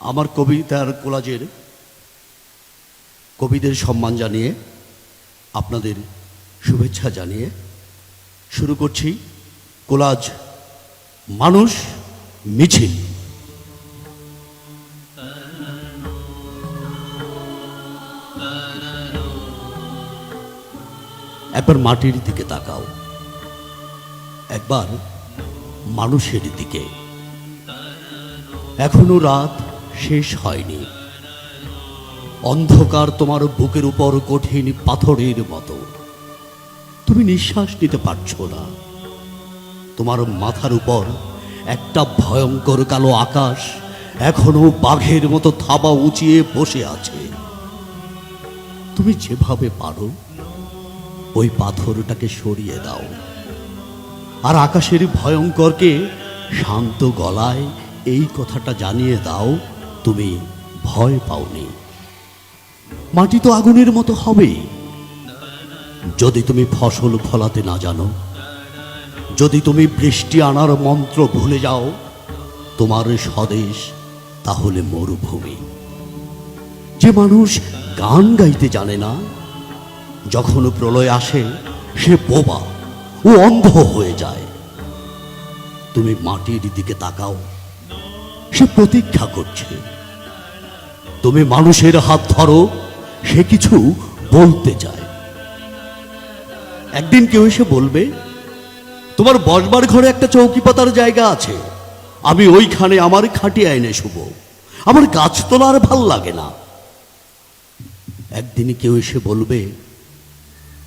আমার কবিতার কোলাজের কবিদের সম্মান জানিয়ে আপনাদের শুভেচ্ছা জানিয়ে শুরু করছি কোলাজ মানুষ মিছিল। একবার মাটির দিকে তাকাও, একবার মানুষের দিকে। এখনো রাত শেষ হয়নি, অন্ধকার তোমার বুকের উপর কঠিন পাথরের মতো। তুমি নিঃশ্বাস নিতে পারছো না। তোমার মাথার উপর একটা ভয়ঙ্কর কালো আকাশ এখনো বাঘের মতো থাবা উঁচিয়ে বসে আছে। তুমি যেভাবে পারো ওই পাথরটাকে সরিয়ে দাও, আর আকাশের ভয়ঙ্করকে শান্ত গলায় এই কথাটা জানিয়ে দাও, তুমি ভয় পাওনি। মাটি তো আগুনের মতো হবেই যদি তুমি ফসল ফলাতে না জানো, যদি তুমি বৃষ্টি আনার মন্ত্র ভুলে যাও। তোমার স্বদেশ তাহলে মরুভূমি। যে মানুষ গান গাইতে জানে না, যখন প্রলয় আসে সে বোবা ও অন্ধ হয়ে যায়। তুমি মাটির দিকে তাকাও, সে প্রতীক্ষা করছে। তুমি মানুষের হাত ধরো, সে কিছু বলতে চায়। একদিন কেউ এসে বলবে, তোমার বসবার ঘরে একটা চৌকি পাতার জায়গা আছে, আমি ওইখানে আমার খাটিয়া এনে শুব, আমার গাছ তোলার ভাল লাগে না। একদিন কেউ এসে বলবে,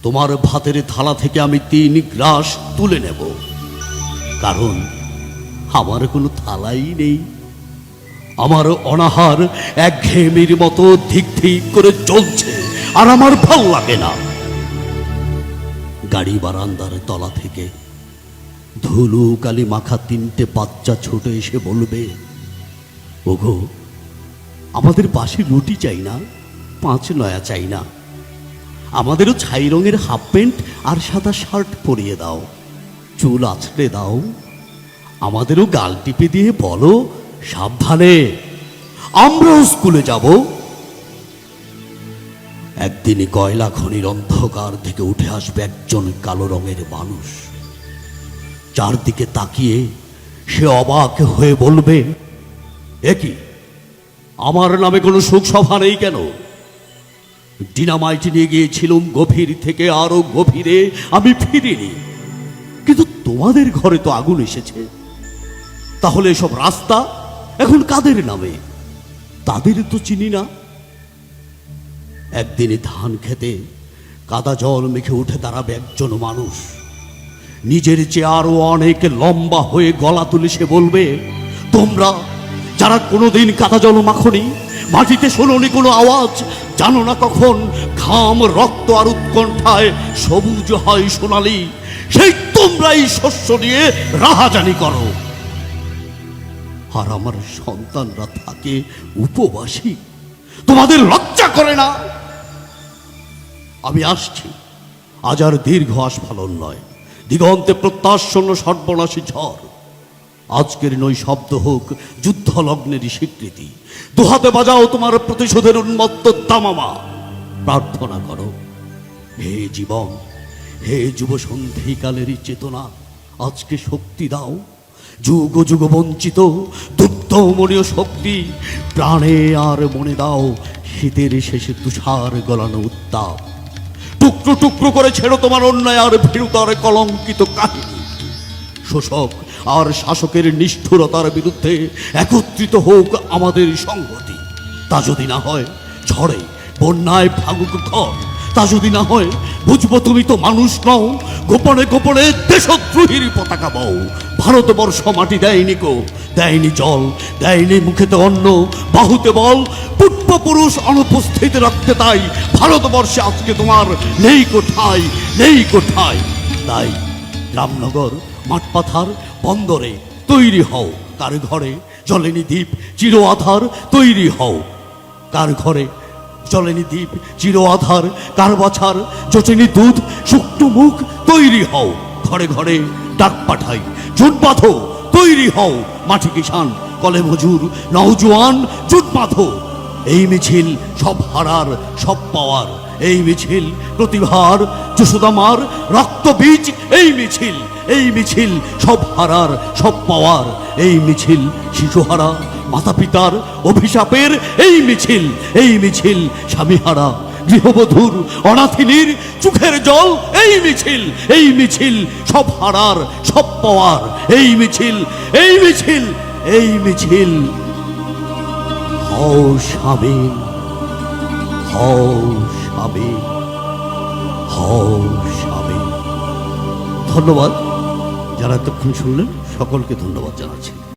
তোমার ভাতের থালা থেকে আমি 3 গ্রাস তুলে নেব, কারণ আমার কোনো থালাই নেই। আমার অনাহার একঘেয়েমির মতো ধিক ধিক করে চলছে, আর আমার ভাল লাগে না। গাড়ি বারান্দার তলা থেকে ধুলো কালি মাখা 3টে বাচ্চা ছুটে এসে বলবে, ওগো, আমাদের পাশে রুটি চাই না, 5 নয়া চাই না, আমাদেরও ছাই রঙের হাফ প্যান্ট আর সাদা শার্ট পরিয়ে দাও, চুল আছড়ে দাও, আমাদেরও গাল টিপে দিয়ে বলো, সাবধানে, আমরাও স্কুলে যাব। একদিনই কয়লা খনির অন্ধকার থেকে উঠে আসবে একজন কালো রঙের মানুষ। চারদিকে তাকিয়ে সে অবাক হয়ে বলবে, এ কি, আমার নামে কোনো শোক সভা নেই কেন? ডিনামাইট নিয়ে গিয়েছিলাম গভীর থেকে আরো গভীরে, আমি ফিরিনি, কিন্তু তোমাদের ঘরে তো আগুন এসেছে। তাহলে এসব রাস্তা এখন কাদের নামে? তাদের তো চিনি না। একদিনে ধান খেতে কাদা জল মেখে উঠে দাঁড়াবে একজন মানুষ। নিজের চেয়ে আরো অনেক লম্বা হয়ে গলা তুলে সে বলবে, তোমরা যারা কোনোদিন কাদা জল মাখনি, মাটিতে শোনোনি কোনো আওয়াজ, জানো না কখন ঘাম, রক্ত আর উৎকণ্ঠায় সবুজ হয় সোনালি, সেই তোমরাই শস্য নিয়ে রাহাজানি করো, আর আমার সন্তানরা থাকে উপবাসী। তোমাদের লজ্জা করে না? আমি আসছি, আজ আর দীর্ঘ আস্ফালন নয়, দিগন্তে প্রত্যাশন্ন সর্বনাশী ঝড়। আজকের নই শব্দ হোক যুদ্ধ লগ্নেরই স্বীকৃতি। দুহাতে বাজাও তোমার প্রতিশোধের উন্মত্ত দামামা। প্রার্থনা করো, হে জীবন, হে যুব সন্ধিকালেরই চেতনা, আজকে শক্তি দাও। যুগ যুগ বঞ্চিত দুগ্ধমনীয় শক্তি, প্রাণে আর মনে দাও শীতের শেষে তুষার গলানো উত্তাপ। টুকরো টুকরো করে ছেড়ো তোমার অন্যায় আর ভীরুতার কলঙ্কিত কাহিনী। শোষক আর শাসকের নিষ্ঠুরতার বিরুদ্ধে একত্রিত হোক আমাদের সংহতি। তা যদি না হয় ঝড়ে বন্যায় ভাঙুক ঘর, তা যদি না হয় বুঝবো তুমি তো মানুষ নও, গোপনে গোপনে দেশদ্রোহীর পতাকা বও। ভারতবর্ষ মাটি দেয়নি কো, দেয়নি জল, দেয়নি মুখেতে অন্ন, বাহুতে বল, পূর্বপুরুষ অনুপস্থিত রাখতে, তাই ভারতবর্ষে আজকে তোমার নেই কোঠায়, নেই কোঠায়। তাই রামনগর, মাঠপাথার, বন্দরে তৈরি হও, কার ঘরে জ্বলেনি দ্বীপ চির আধার, তৈরি হও, কার ঘরে জ্বলেনি দ্বীপ চির আধার, কার বাছার চচেনি দুধ শুকনো মুখ, তৈরি হও, ঘরে ঘরে ডাক পাঠাই, জোট বাঁধো, তৈরি হও, মাটি কিষান কলে মজুর নওজোয়ান জুট বাঁধো। এই মিছিল সব হারার সব পাওয়ার, এই মিছিল প্রতিভার যশোদামার রক্তবীজ, এই মিছিল, এই মিছিল সব হারার সব পাওয়ার, এই মিছিল শিশুহারা মাতা পিতার অভিশাপের, এই মিছিল, এই মিছিল স্বামীহারা গৃহবধূর অনাথিনীর চোখের জল, এই মিছিল, এই মিছিল সব হারার সব পাওয়ার, এই মিছিল, এই মিছিল, এই মিছিল। হও শামিল, হও শামিল, হও শামিল। ধন্যবাদ যারা এতক্ষণ শুনলেন, সকলকে ধন্যবাদ জানাচ্ছি।